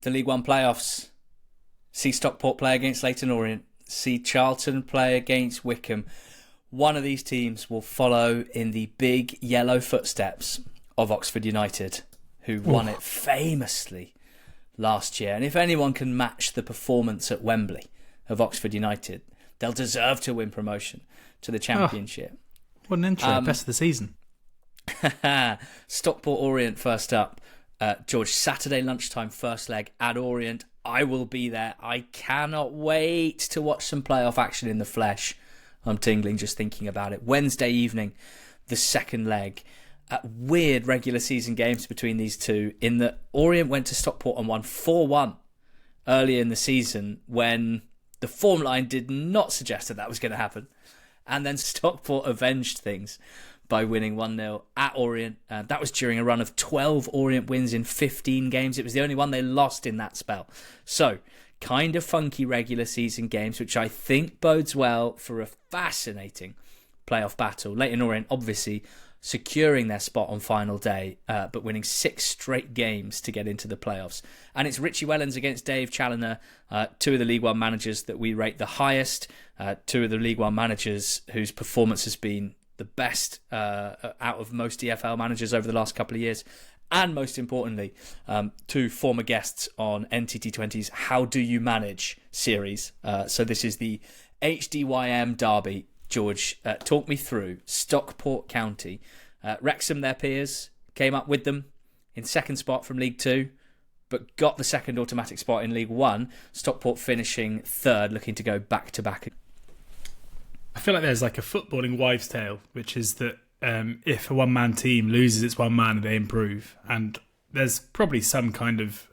the League One playoffs. See Stockport play against Leyton Orient. See Charlton play against Wycombe. One of these teams will follow in the big yellow footsteps of Oxford United, who won it famously last year. And if anyone can match the performance at Wembley of Oxford United, they'll deserve to win promotion to the Championship. What an intro. Best of the season. Stockport Orient first up. George, Saturday lunchtime first leg at Orient. I will be there. I cannot wait to watch some playoff action in the flesh. I'm tingling just thinking about it. Wednesday evening, the second leg. Weird regular season games between these two, in that Orient went to Stockport and won 4-1 early in the season when the form line did not suggest that was going to happen. And then Stockport avenged things by winning 1-0 at Orient. That was during a run of 12 Orient wins in 15 games. It was the only one they lost in that spell. So, kind of funky regular season games, which I think bodes well for a fascinating playoff battle. Leyton Orient obviously securing their spot on final day, but winning 6 straight games to get into the playoffs. And it's Richie Wellens against Dave Challoner, two of the League One managers that we rate the highest, two of the League One managers whose performance has been the best out of most EFL managers over the last couple of years. And most importantly, two former guests on NTT20's How Do You Manage series. So this is the HDYM derby. George, talk me through Stockport County. Wrexham, their peers, came up with them in second spot from League Two, but got the second automatic spot in League One. Stockport finishing third, looking to go back-to-back. I feel like there's like a footballing wives' tale, which is that if a one-man team loses its one man, they improve. And there's probably some kind of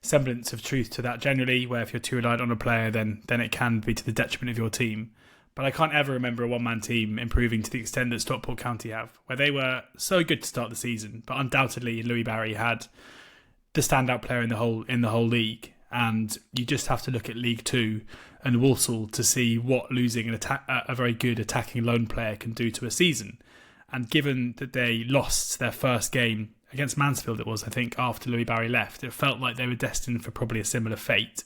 semblance of truth to that generally, where if you're too reliant on a player, then it can be to the detriment of your team. But I can't ever remember a one-man team improving to the extent that Stockport County have, where they were so good to start the season, but undoubtedly Louis Barry had the standout player in the whole league. And you just have to look at League Two and Walsall to see what losing a very good attacking lone player can do to a season. And given that they lost their first game against Mansfield, it was, I think, after Louis Barry left, it felt like they were destined for probably a similar fate.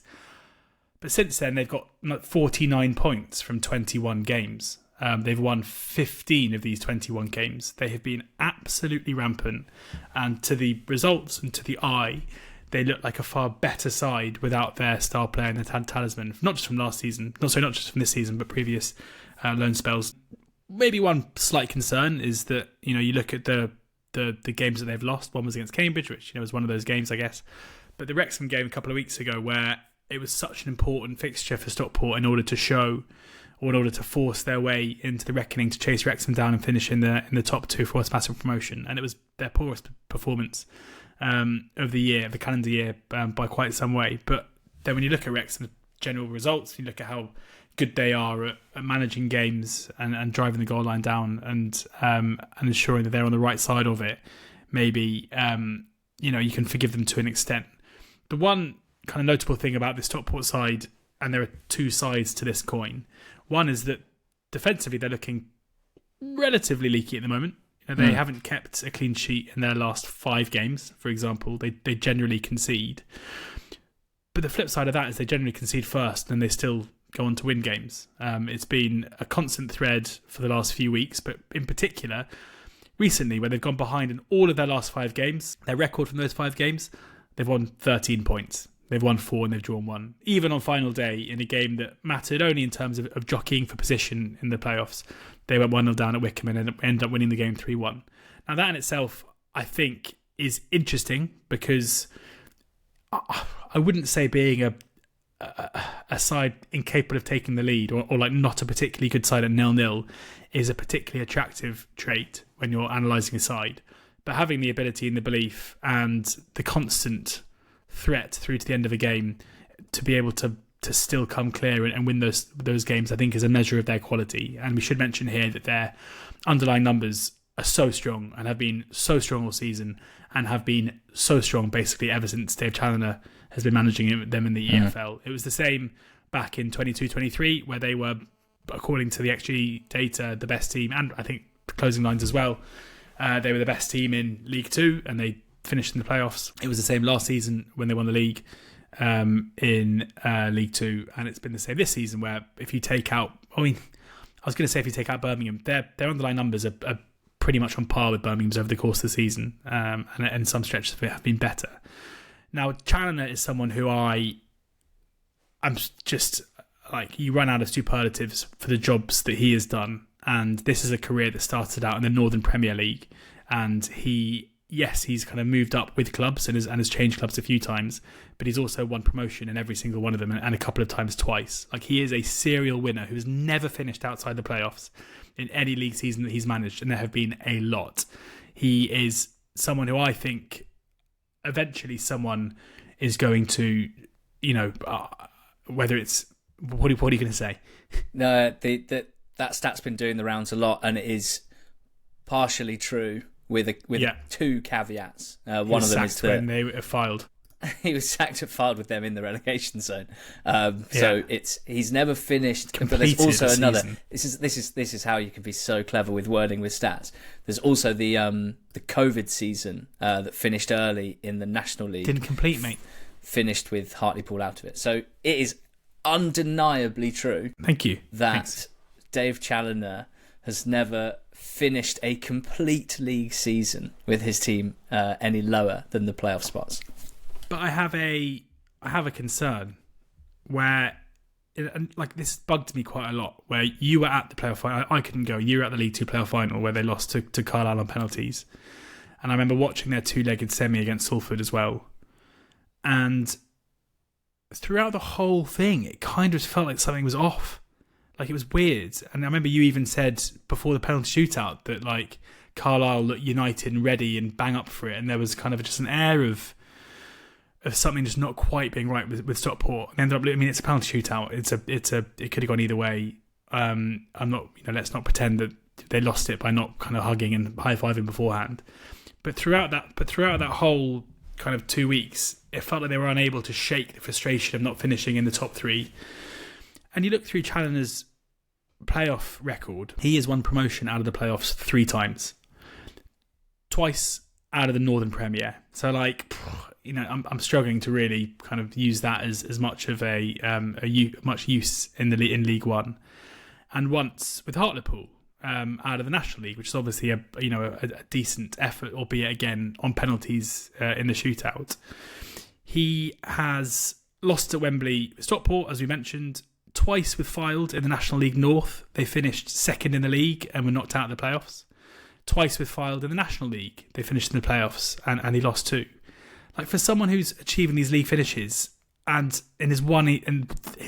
But since then, they've got 49 points from 21 games. They've won 15 of these 21 games. They have been absolutely rampant. And to the results and to the eye, they look like a far better side without their star player and their talisman. Not just from last season, not just from this season, but previous loan spells. Maybe one slight concern is that, you look at the games that they've lost. One was against Cambridge, which was one of those games, I guess. But the Wrexham game a couple of weeks ago, where it was such an important fixture for Stockport in order to show, or in order to force their way into the reckoning to chase Wrexham down and finish in the top two for automatic promotion. And it was their poorest performance of the calendar year, by quite some way. But then when you look at Wrexham's general results, you look at how good they are at managing games and driving the goal line down and ensuring that they're on the right side of it, maybe you can forgive them to an extent. The one kind of notable thing about this Stockport side, and there are two sides to this coin. One is that defensively they're looking relatively leaky at the moment. They haven't kept a clean sheet in their last 5 games, for example. They generally concede. But the flip side of that is they generally concede first and they still go on to win games. It's been a constant thread for the last few weeks, but in particular, recently, where they've gone behind in all of their last 5 games, their record from those 5 games, they've won 13 points. They've won 4 and they've drawn 1. Even on final day, in a game that mattered only in terms of jockeying for position in the playoffs, they went 1-0 down at Wycombe and ended up winning the game 3-1. Now that in itself, I think, is interesting, because I wouldn't say being a side incapable of taking the lead, or like not a particularly good side at 0-0, is a particularly attractive trait when you're analysing a side. But having the ability and the belief and the constant threat through to the end of a game to be able to still come clear and win those games, I think, is a measure of their quality. And we should mention here that their underlying numbers are so strong and have been so strong all season, and have been so strong basically ever since Dave Challoner has been managing them in the EFL. It was the same back in 22-23, where they were, according to the XG data, the best team, and I think the closing lines as well. They were the best team in League Two, and they finished in the playoffs. It was the same last season when they won the league in League Two, and it's been the same this season. Where if you take out, I was going to say if you take out Birmingham, their underlying numbers are pretty much on par with Birmingham's over the course of the season, and some stretches of it have been better. Now, Challoner is someone who I'm just like, you run out of superlatives for the jobs that he has done, and this is a career that started out in the Northern Premier League, and he's kind of moved up with clubs and has changed clubs a few times, but he's also won promotion in every single one of them, and a couple of times twice. Like, he is a serial winner who has never finished outside the playoffs in any league season that he's managed, and there have been a lot. He is someone who I think eventually someone is going to, whether it's, what are you going to say? No, that stat's been doing the rounds a lot, and it is partially true with two caveats. One of them is that when they were filed. He was sacked and filed with them in the relegation zone. So he's never finished. But there's also another. This is how you can be so clever with wording with stats. There's also the COVID season that finished early in the National League. Didn't complete, mate. Finished with Hartlepool out of it. So it is undeniably true. Thank you. That Dave Challoner has never finished a complete league season with his team any lower than the playoff spots. But I have a concern where, like, this bugged me quite a lot. Where you were at the playoff final, I couldn't go. You were at the League Two playoff final where they lost to Carlisle on penalties, and I remember watching their two-legged semi against Salford as well. And throughout the whole thing, it kind of felt like something was off. Like, it was weird. And I remember you even said before the penalty shootout that, like, Carlisle looked united and ready and bang up for it, and there was kind of just an air of something just not quite being right with Stockport. And ended up, it's a penalty shootout. It could have gone either way. I'm not, let's not pretend that they lost it by not kind of hugging and high-fiving beforehand. But throughout that whole kind of 2 weeks, it felt like they were unable to shake the frustration of not finishing in the top three. And you look through Challoner's playoff record, he has won promotion out of the playoffs 3 times. Twice out of the Northern Premier. So, like, I'm struggling to really kind of use that as much of much use in League One. And once with Hartlepool out of the National League, which is obviously a decent effort, albeit again on penalties in the shootout. He has lost at Wembley with Stockport, as we mentioned, twice with Fylde in the National League North. They finished second in the league and were knocked out of the playoffs. Twice with Fylde in the National League. They finished in the playoffs and he lost 2. Like, for someone who's achieving these league finishes and in his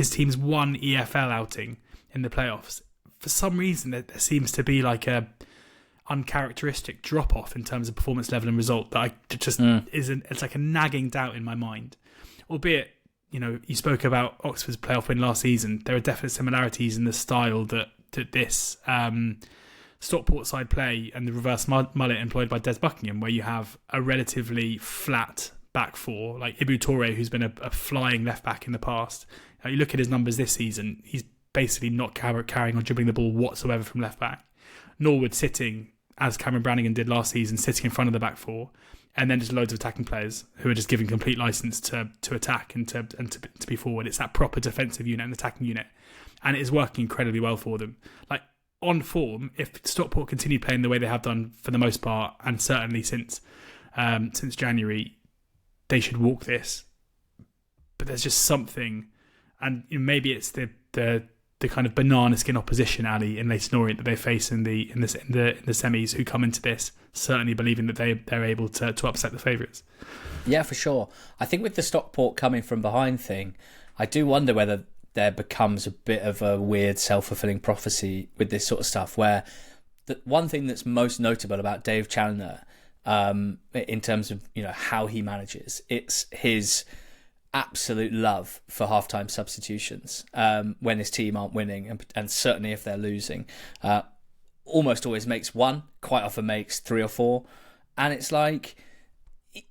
team's one EFL outing in the playoffs, for some reason there seems to be like a uncharacteristic drop off in terms of performance level and result that it's like a nagging doubt in my mind. Albeit, you spoke about Oxford's playoff win last season. There are definite similarities in the style that this Stockport side play and the reverse mullet employed by Des Buckingham, where you have a relatively flat back four, like Ibu Toure, who's been a flying left back in the past. Now, you look at his numbers this season, he's basically not carrying or dribbling the ball whatsoever from left back. Norwood sitting, as Cameron Brannigan did last season, sitting in front of the back four, and then just loads of attacking players who are just giving complete license to attack and to be forward. It's that proper defensive unit and attacking unit, and it is working incredibly well for them. Like, on form, if Stockport continue playing the way they have done for the most part, and certainly since January, they should walk this. But there's just something, and maybe it's the kind of banana skin opposition, Ali, in Leyton Orient that they face in the semis, who come into this certainly believing that they're able to upset the favourites. Yeah, for sure. I think with the Stockport coming from behind thing, I do wonder whether there becomes a bit of a weird self-fulfilling prophecy with this sort of stuff, where the one thing that's most notable about Dave Challoner, in terms of how he manages, it's his absolute love for halftime substitutions when his team aren't winning, and certainly if they're losing. Almost always makes 1, quite often makes 3 or 4, and it's like,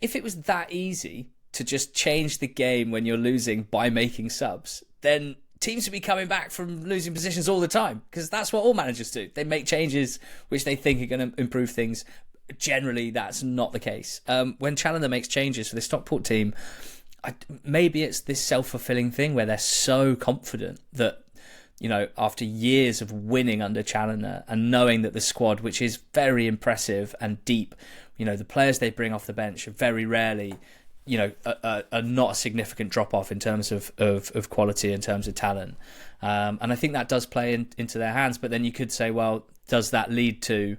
if it was that easy to just change the game when you're losing by making subs, then teams would be coming back from losing positions all the time, because that's what all managers do. They make changes which they think are going to improve things. generally that's not the case. When Challoner makes changes for the Stockport team, maybe it's this self-fulfilling thing where they're so confident that, you know, after years of winning under Challoner and knowing that the squad, which is very impressive and deep, you know, the players they bring off the bench are very rarely, you know, are not a significant drop-off in terms of quality, in terms of talent. And I think that does play into their hands. But then you could say, well, does that lead to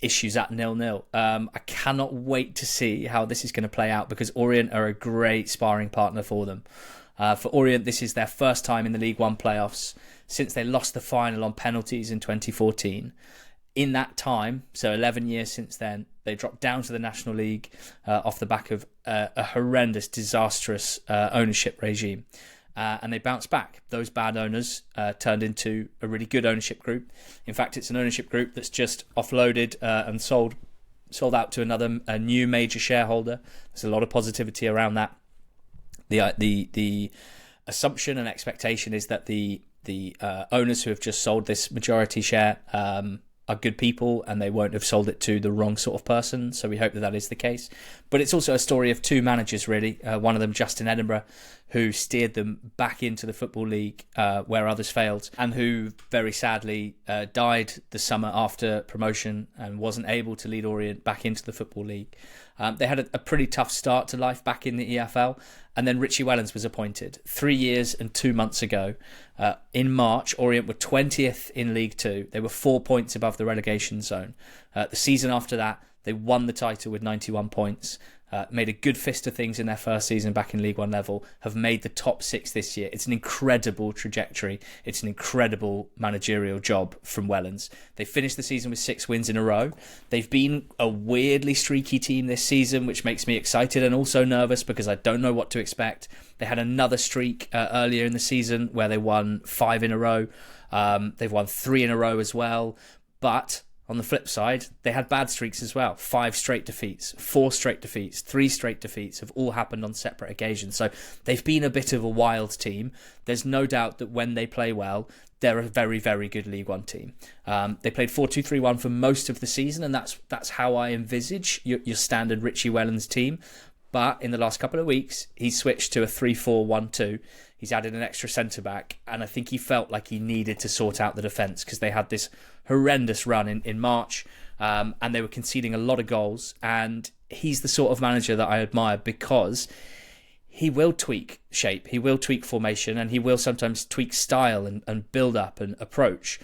issues at 0-0? I cannot wait to see how this is going to play out, because Orient are a great sparring partner for them. For Orient, this is their first time in the League One playoffs since they lost the final on penalties in 2014. In that time, so 11 years since then, they dropped down to the National League off the back of a horrendous, disastrous ownership regime. And they bounced back. Those bad owners turned into a really good ownership group. In fact, it's an ownership group that's just offloaded and sold out to a new major shareholder. There's a lot of positivity around that. The assumption and expectation is that the owners who have just sold this majority share are good people, and they won't have sold it to the wrong sort of person. So we hope that is the case. But it's also a story of two managers, really. One of them, Justin Edinburgh, who steered them back into the Football League where others failed, and who very sadly died the summer after promotion and wasn't able to lead Orient back into the Football League. They had a pretty tough start to life back in the EFL, and then Richie Wellens was appointed 3 years and 2 months ago. In March, Orient were 20th in League Two. They were 4 points above the relegation zone. The season after that, they won the title with 91 points. Made a good fist of things in their first season back in League One level, have made the top six this year. It's an incredible trajectory. It's an incredible managerial job from Wellens. They finished the season with 6 wins in a row. They've been a weirdly streaky team this season, which makes me excited and also nervous because I don't know what to expect. They had another streak earlier in the season where they won 5 in a row. They've won 3 in a row as well. But on the flip side, they had bad streaks as well. 5 straight defeats, 4 straight defeats, 3 straight defeats have all happened on separate occasions. So they've been a bit of a wild team. There's no doubt that when they play well, they're a very, very good League One team. They played 4-2-3-1 for most of the season, and that's how I envisage your standard Richie Wellens team. But in the last couple of weeks, he's switched to a 3-4-1-2. He's added an extra centre-back, and I think he felt like he needed to sort out the defence because they had this horrendous run in March, and they were conceding a lot of goals. And he's the sort of manager that I admire because he will tweak shape, he will tweak formation, and he will sometimes tweak style and build up and approach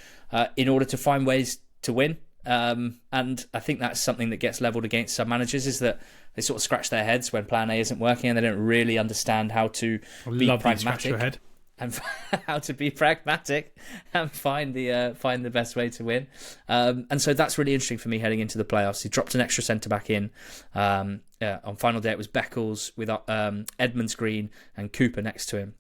in order to find ways to win. And I think that's something that gets levelled against some managers, is that they sort of scratch their heads when plan A isn't working and they don't really understand how to be pragmatic and how to be pragmatic and find the best way to win. And so that's really interesting for me heading into the playoffs. He dropped an extra centre back in. On final day it was Beckles with Edmonds Green and Cooper next to him.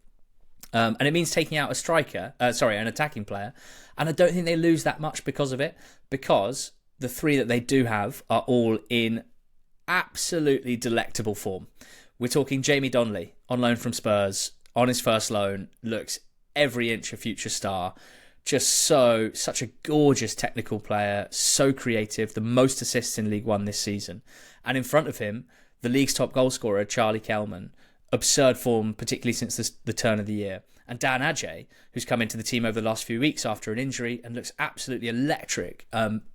And it means taking out an attacking player. And I don't think they lose that much because of it, because the 3 that they do have are all in absolutely delectable form. We're talking Jamie Donnelly, on loan from Spurs, on his first loan, looks every inch a future star. Just such a gorgeous technical player, so creative, the most assists in League One this season. And in front of him, the league's top goal scorer, Charlie Kelman. Absurd form, particularly since the turn of the year. And Dan Ajay, who's come into the team over the last few weeks after an injury and looks absolutely electric,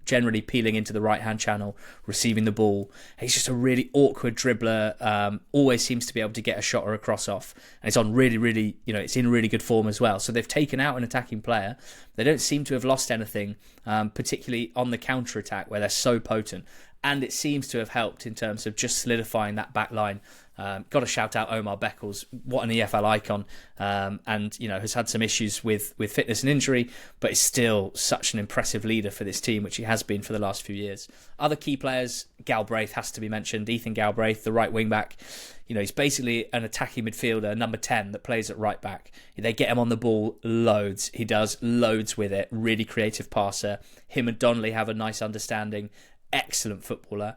generally peeling into the right-hand channel, receiving the ball. He's just a really awkward dribbler, always seems to be able to get a shot or a cross off. And it's on really, it's in really good form as well. So they've taken out an attacking player. They don't seem to have lost anything, particularly on the counter-attack where they're so potent. And it seems to have helped in terms of just solidifying that back line. Got to shout out Omar Beckles, what an EFL icon, and has had some issues with fitness and injury, but is still such an impressive leader for this team, which he has been for the last few years. Other key players, Galbraith has to be mentioned. Ethan Galbraith, the right wing back, he's basically an attacking midfielder, number 10 that plays at right back. They get him on the ball loads. He does loads with it. Really creative passer. Him and Donnelly have a nice understanding. Excellent footballer.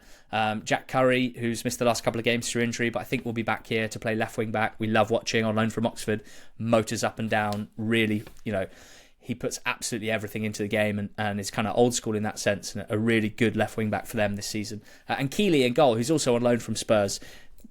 Jack Curry, who's missed the last couple of games through injury, but I think will be back here to play left wing back. We love watching, on loan from Oxford, motors up and down. Really, he puts absolutely everything into the game and is kind of old school in that sense, and a really good left wing back for them this season. And Keeley in goal, who's also on loan from Spurs,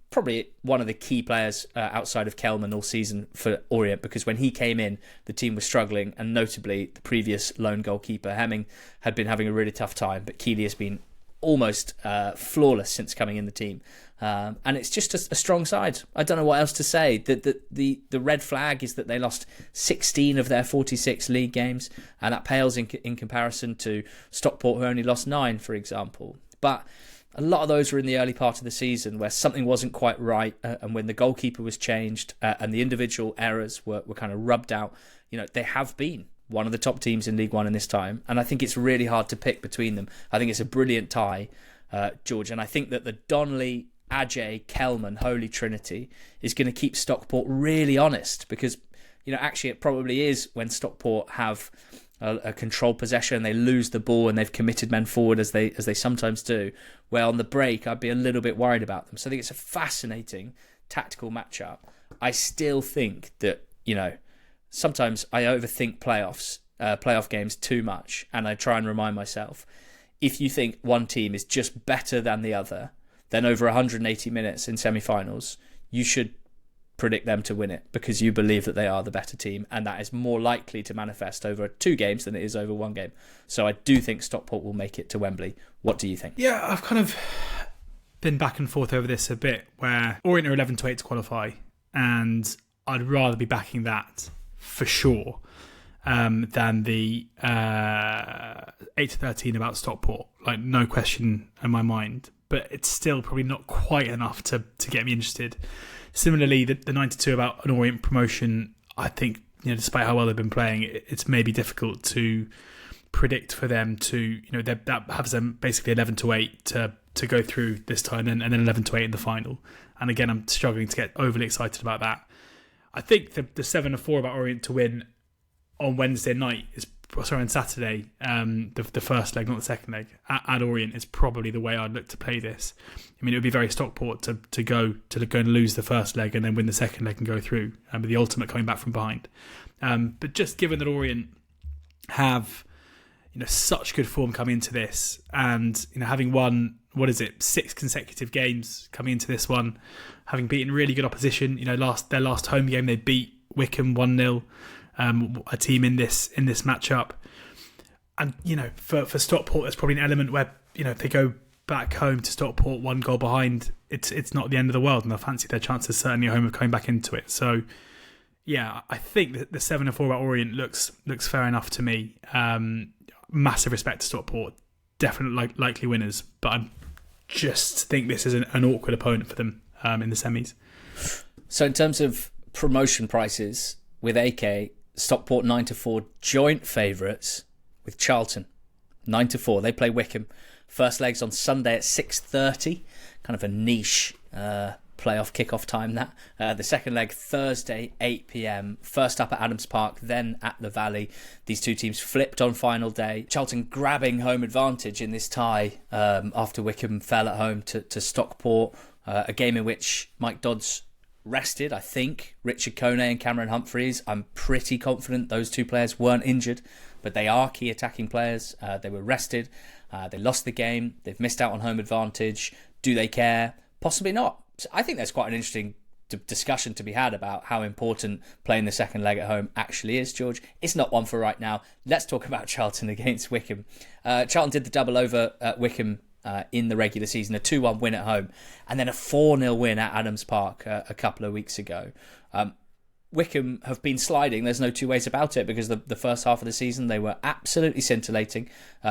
probably one of the key players outside of Kelman all season for Orient, because when he came in, the team was struggling, and notably the previous lone goalkeeper, Hemming, had been having a really tough time, but Keeley has been almost flawless since coming in the team. And it's just a strong side. I don't know what else to say. The red flag is that they lost 16 of their 46 league games, and that pales in comparison to Stockport, who only lost 9, for example. But a lot of those were in the early part of the season where something wasn't quite right, and when the goalkeeper was changed and the individual errors were kind of rubbed out. They have been one of the top teams in League One in this time, and I think it's really hard to pick between them. I think it's a brilliant tie, George, and I think that the Donnelly, Ajay, Kelman, Holy Trinity is going to keep Stockport really honest, because actually it probably is when Stockport have a controlled possession, they lose the ball and they've committed men forward as they sometimes do, where on the break I'd be a little bit worried about them. So I think it's a fascinating tactical matchup. I still think that sometimes I overthink playoff games too much, and I try and remind myself, if you think one team is just better than the other, then over 180 minutes in semi-finals, you should predict them to win it, because you believe that they are the better team, and that is more likely to manifest over 2 games than it is over 1 game. So I do think Stockport will make it to Wembley. What do you think? Yeah, I've kind of been back and forth over this a bit, where Orient are 11-8 to qualify, and I'd rather be backing that for sure than the 8-13 about Stockport. Like, no question in my mind. But it's still probably not quite enough to get me interested. Similarly, the 9-2 about an Orient promotion, I think, despite how well they've been playing, it's maybe difficult to predict for them to, that has them basically 11-8 to go through this time, and then 11-8 in the final. And again, I'm struggling to get overly excited about that. I think the 7-4 about Orient to win on Wednesday night on Saturday, the first leg, not the second leg, at Orient is probably the way I'd look to play this. I mean, it would be very Stockport to go and lose the first leg and then win the second leg and go through, with the ultimate coming back from behind. But just given that Orient have such good form coming into this, and having won 6 consecutive games coming into this one, having beaten really good opposition. Their last home game they beat Wycombe 1-0. A team in this matchup, and for Stockport, there's probably an element where if they go back home to Stockport 1 goal behind, it's not the end of the world, and I fancy their chances certainly at home of coming back into it. So yeah, I think that the 7-4 about Orient looks fair enough to me. Massive respect to Stockport, definitely likely winners, but I just think this is an awkward opponent for them in the semis. So in terms of promotion prices, with AK, Stockport 9-4 joint favourites with Charlton 9-4. They play Wycombe. First leg's on Sunday at 6:30. Kind of a niche playoff kickoff time, that. The second leg Thursday 8 p.m. First up at Adams Park, then at the Valley. These two teams flipped on final day. Charlton grabbing home advantage in this tie after Wycombe fell at home to Stockport. A game in which Mike Dodds rested, I think, Richard Kone and Cameron Humphreys. I'm pretty confident those 2 players weren't injured, but they are key attacking players. They were rested. They lost the game. They've missed out on home advantage. Do they care? Possibly not. So I think there's quite an interesting discussion to be had about how important playing the second leg at home actually is, George. It's not one for right now. Let's talk about Charlton against Wycombe. Charlton did the double over at Wycombe in the regular season, a 2-1 win at home, and then a 4-0 win at Adams Park a couple of weeks ago. Wycombe have been sliding, there's no two ways about it, because the first half of the season they were absolutely scintillating.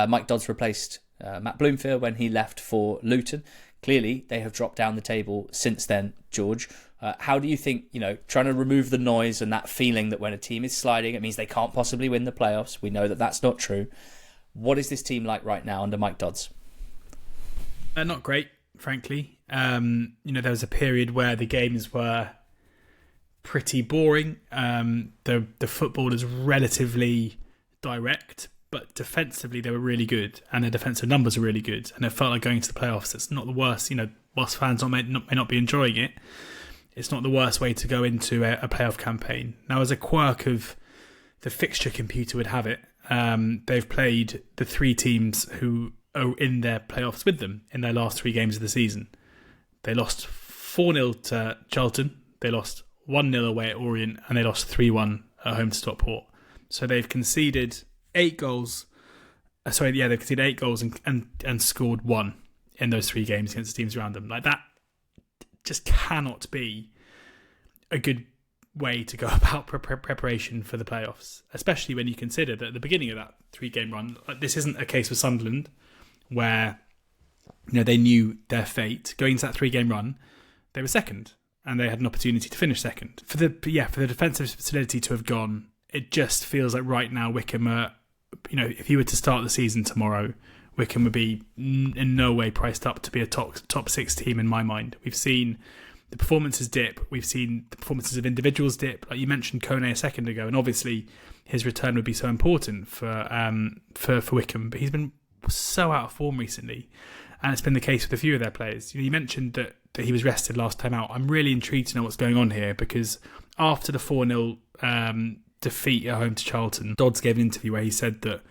Mike Dodds replaced Matt Bloomfield when he left for Luton. Clearly, they have dropped down the table since then, George. How do you think, trying to remove the noise and that feeling that when a team is sliding, it means they can't possibly win the playoffs? We know that that's not true. What is this team like right now under Mike Dodds? Not great, frankly. There was a period where the games were pretty boring. The football is relatively direct, but defensively they were really good, and their defensive numbers are really good, and it felt like going into the playoffs. It's not the worst, whilst fans may not be enjoying it, it's not the worst way to go into a playoff campaign. Now, as a quirk of the fixture computer would have it, they've played the 3 teams who are in their playoffs with them in their last 3 games of the season. They lost 4-0 to Charlton, they lost 1-0 away at Orient, and they lost 3-1 at home to Stockport. So they've conceded 8 goals. They've conceded 8 goals and scored 1 in those 3 games against the teams around them. Like, that just cannot be a good way to go about preparation for the playoffs, especially when you consider that at the beginning of that 3-game run, this isn't a case with Sunderland where they knew their fate going into that 3-game run. They were second and they had an opportunity to finish second. For the defensive solidity to have gone, it just feels like right now Wycombe are, if you were to start the season tomorrow, Wycombe would be in no way priced up to be a top 6 team in my mind. We've seen the performances dip. We've seen the performances of individuals dip. Like you mentioned Kone a second ago, and obviously his return would be so important for Wycombe. But he's been so out of form recently, and it's been the case with a few of their players. You mentioned that he was rested last time out. I'm really intrigued to know what's going on here, because after the 4-0 defeat at home to Charlton, Dodds gave an interview where he said that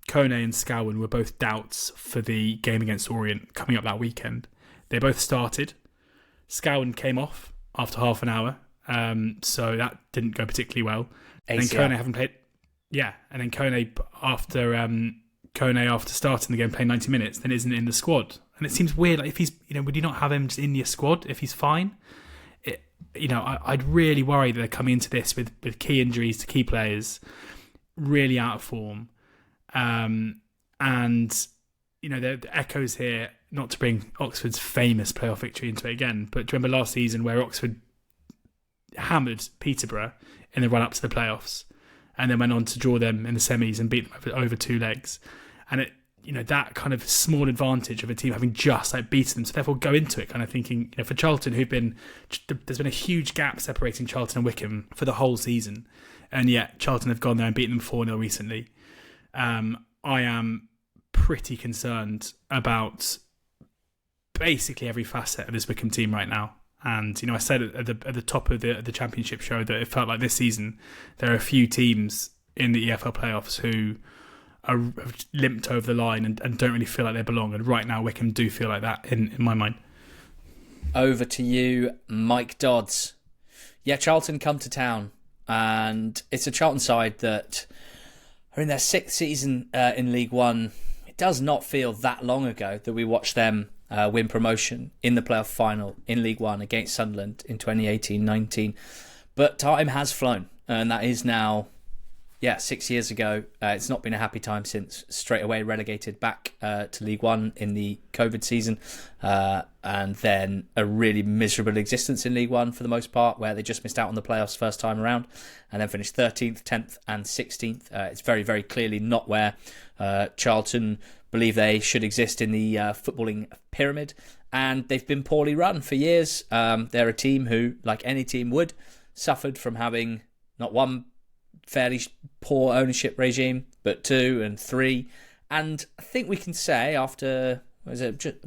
Kone and Scowen were both doubts for the game against Orient coming up that weekend. They both started. Scowen came off after half an hour, so that didn't go particularly well. And then Kone haven't played. Yeah, and then Kone after starting the game, playing 90 minutes, then isn't in the squad. And it seems weird. Like, if he's, would you not have him just in your squad if he's fine? I'd really worry that they're coming into this with key injuries to key players, really out of form, and the echoes here. Not to bring Oxford's famous playoff victory into it again, but do you remember last season where Oxford hammered Peterborough in the run-up to the playoffs and then went on to draw them in the semis and beat them over 2 legs? And it, that kind of small advantage of a team having just beaten them, so therefore go into it kind of thinking, for Charlton, there's been a huge gap separating Charlton and Wycombe for the whole season, and yet Charlton have gone there and beaten them 4-0 recently. I am pretty concerned about basically every facet of this Wycombe team right now. And I said at the top of the championship show that it felt like this season there are a few teams in the EFL playoffs who have limped over the line and don't really feel like they belong. And right now Wycombe do feel like that in my mind. Over to you, Mike Dodds. Yeah, Charlton come to town, and it's a Charlton side that are in their 6th season in League One. It does not feel that long ago that we watched them win promotion in the playoff final in League One against Sunderland in 2018-19. But time has flown, and that is now, 6 years ago. It's not been a happy time since. Straight away relegated back to League One in the COVID season, and then a really miserable existence in League One for the most part, where they just missed out on the playoffs first time around, and then finished 13th, 10th and 16th. It's very, very clearly not where Charlton believe they should exist in the footballing pyramid, and they've been poorly run for years. They're a team who, like any team would, suffered from having not one fairly poor ownership regime, but 2 and 3. And I think we can say, after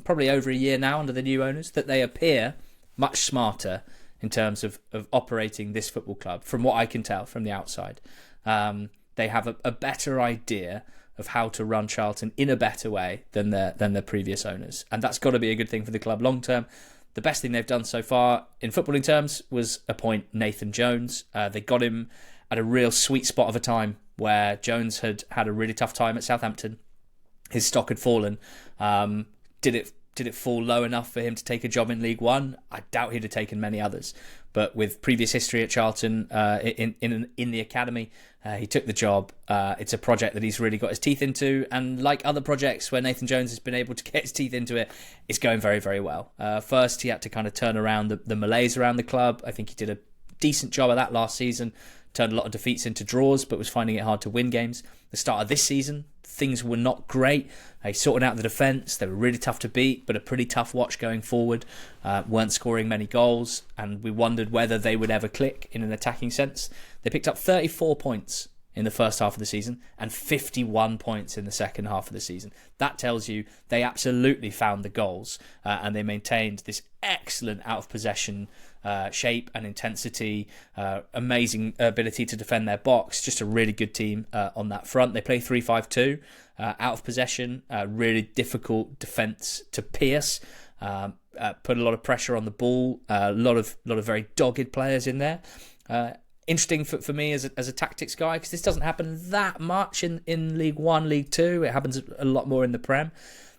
probably over a year now under the new owners, that they appear much smarter in terms of operating this football club, from what I can tell from the outside. They have a better idea of how to run Charlton in a better way than their previous owners. And that's got to be a good thing for the club long term. The best thing they've done so far in footballing terms was appoint Nathan Jones. They got him at a real sweet spot of a time where Jones had a really tough time at Southampton. His stock had fallen. Did it fall low enough for him to take a job in League One? I doubt he'd have taken many others. But with previous history at Charlton in the academy, he took the job. It's a project that he's really got his teeth into, and like other projects where Nathan Jones has been able to get his teeth into it, it's going very, very well. First, he had to kind of turn around the malaise around the club. I think he did a decent job of that last season. Turned a lot of defeats into draws, but was finding it hard to win games. The start of this season, things were not great. They sorted out the defence. They were really tough to beat, but a pretty tough watch going forward. Weren't scoring many goals, and we wondered whether they would ever click in an attacking sense. They picked up 34 points in the first half of the season and 51 points in the second half of the season. That tells you they absolutely found the goals, and they maintained this excellent out of possession shape and intensity, amazing ability to defend their box. Just a really good team on that front. They play 3-5-2, out of possession, really difficult defence to pierce. Put a lot of pressure on the ball. A lot of very dogged players in there. Interesting for me as a tactics guy, because this doesn't happen that much in League One, League Two. It happens a lot more in the Prem.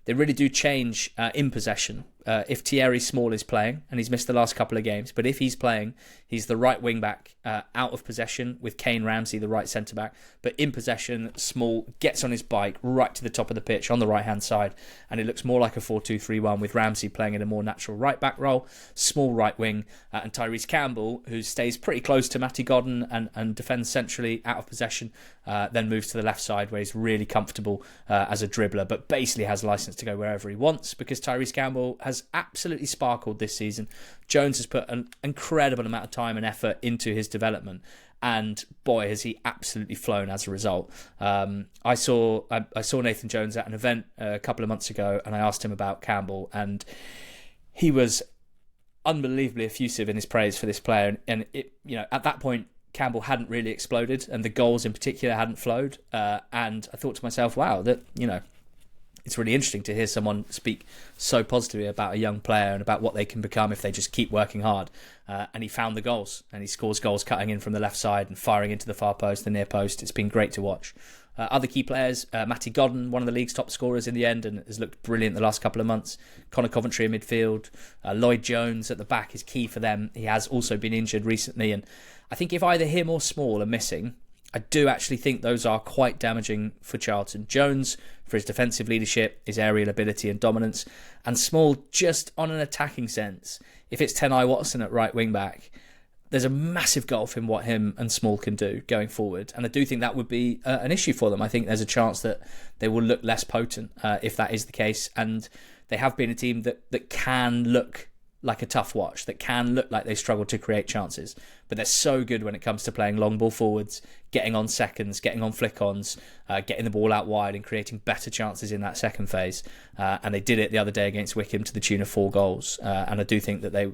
They really do change in possession. If Thierry Small is playing, and he's missed the last couple of games, but if he's playing, he's the right wing back out of possession with Kane Ramsey, the right centre back. But in possession, Small gets on his bike right to the top of the pitch on the right hand side, and it looks more like a 4-2-3-1 with Ramsey playing in a more natural right back role, Small right wing, and Tyrese Campbell, who stays pretty close to Matty Godden and defends centrally out of possession, then moves to the left side where he's really comfortable as a dribbler, but basically has license to go wherever he wants, because Tyrese Campbell has absolutely sparkled this season. Jones has put an incredible amount of time and effort into his development, and boy, has he absolutely flown as a result. I saw Nathan Jones at an event a couple of months ago, and I asked him about Campbell, and he was unbelievably effusive in his praise for this player. And it, at that point, Campbell hadn't really exploded, and the goals in particular hadn't flowed. And I thought to myself, wow, that it's really interesting to hear someone speak so positively about a young player and about what they can become if they just keep working hard. And he found the goals, and he scores goals cutting in from the left side and firing into the far post, the near post. It's been great to watch. Other key players, Matty Godden, one of the league's top scorers in the end, and has looked brilliant the last couple of months. Connor Coventry in midfield. Lloyd Jones at the back is key for them. He has also been injured recently, and I think if either him or Small are missing, I do actually think those are quite damaging for Charlton. Jones for his defensive leadership, his aerial ability and dominance, and Small just on an attacking sense. If it's Tenai Watson at right wing back, there's a massive gulf in what him and Small can do going forward, and I do think that would be an issue for them. I think there's a chance that they will look less potent if that is the case, and they have been a team that can look like a tough watch, that can look like they struggle to create chances, but they're so good when it comes to playing long ball forwards, getting on seconds, getting on flick-ons, getting the ball out wide and creating better chances in that second phase. And they did it the other day against Wycombe to the tune of 4 goals. And I do think that they,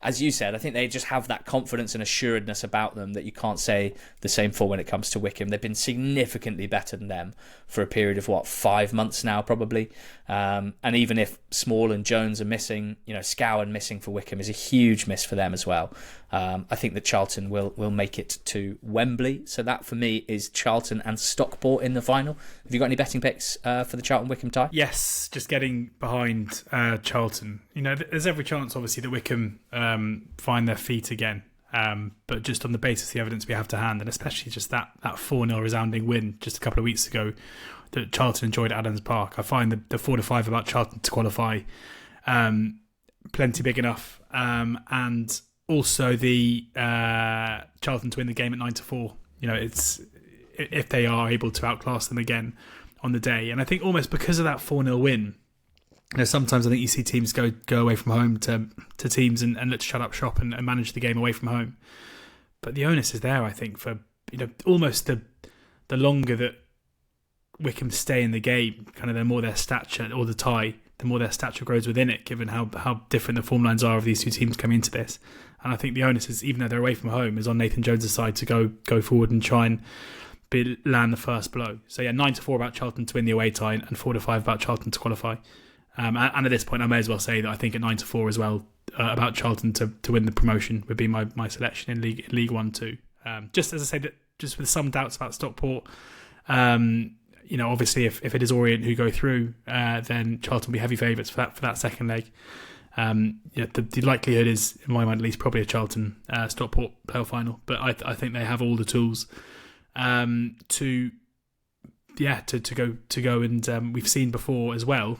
as you said, I think they just have that confidence and assuredness about them that you can't say the same for when it comes to Wycombe. They've been significantly better than them for a period of 5 months now, probably. And even if Small and Jones are missing, Scowen missing for Wycombe is a huge miss for them as well. I think that Charlton will make it to Wembley. So that for me is Charlton and Stockport in the final. Have you got any betting picks for the Charlton-Wycombe tie? Yes, just getting behind Charlton. There's every chance, obviously, that Wycombe find their feet again. But just on the basis of the evidence we have to hand, and especially just that 4-0 resounding win just a couple of weeks ago that Charlton enjoyed at Adams Park, I find the 4-5 about Charlton to qualify plenty big enough. And also the Charlton to win the game at 9-4. It's if they are able to outclass them again on the day. And I think almost because of that 4-0 win, sometimes I think you see teams go away from home to teams and look to shut up shop and manage the game away from home. But the onus is there, I think, for almost the longer that Wycombe stay in the game, kind of the more their stature, or the tie, the more their stature grows within it, given how different the form lines are of these two teams coming into this. And I think the onus is, even though they're away from home, is on Nathan Jones' side to go forward and try and land the first blow. So 9-4 about Charlton to win the away tie, and 4-5 about Charlton to qualify. And at this point, I may as well say that I think at 9-4 as well about Charlton to win the promotion would be my selection in League 1 too. Just as I said, just with some doubts about Stockport. Obviously, if it is Orient who go through, then Charlton will be heavy favourites for that second leg. The likelihood is, in my mind at least, probably a Charlton Stockport playoff final. But I think they have all the tools to go. And we've seen before as well.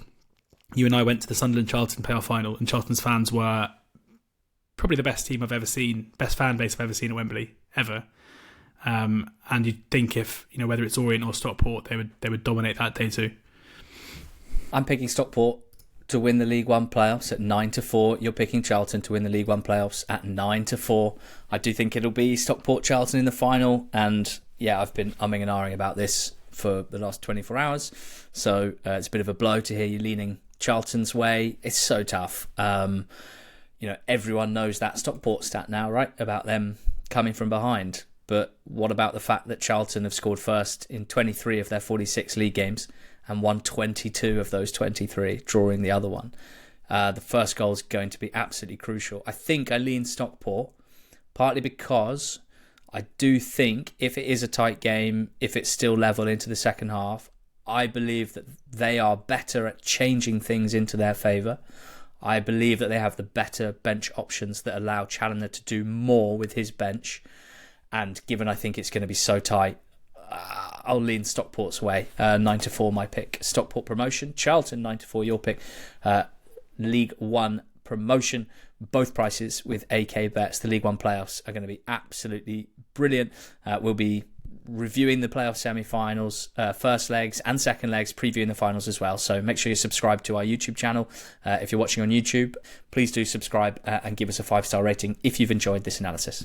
You and I went to the Sunderland-Charlton playoff final, and Charlton's fans were probably the best team I've ever seen, best fan base I've ever seen at Wembley ever. And you'd think if whether it's Orient or Stockport, they would dominate that day too. I'm picking Stockport to win the League One playoffs at 9-4. You're picking Charlton to win the League One playoffs at 9-4. I do think it'll be Stockport-Charlton in the final, and I've been umming and ahhing about this for the last 24 hours. So it's a bit of a blow to hear you leaning Charlton's way. It's so tough. everyone knows that Stockport stat now, right? About them coming from behind. But what about the fact that Charlton have scored first in 23 of their 46 league games and won 22 of those 23, drawing the other one? The first goal is going to be absolutely crucial. I think I lean Stockport, partly because I do think if it is a tight game, if it's still level into the second half, I believe that they are better at changing things into their favour. I believe that they have the better bench options that allow Challoner to do more with his bench. And given I think it's going to be so tight, I'll lean Stockport's way. 9-4 my pick. Stockport promotion. Charlton 9-4 your pick. League One promotion. Both prices with AK bets. The League One playoffs are going to be absolutely brilliant. We'll be reviewing the playoff semi-finals, first legs and second legs, previewing the finals as well. So make sure you subscribe to our YouTube channel. If you're watching on YouTube, please do subscribe and give us a 5-star rating if you've enjoyed this analysis.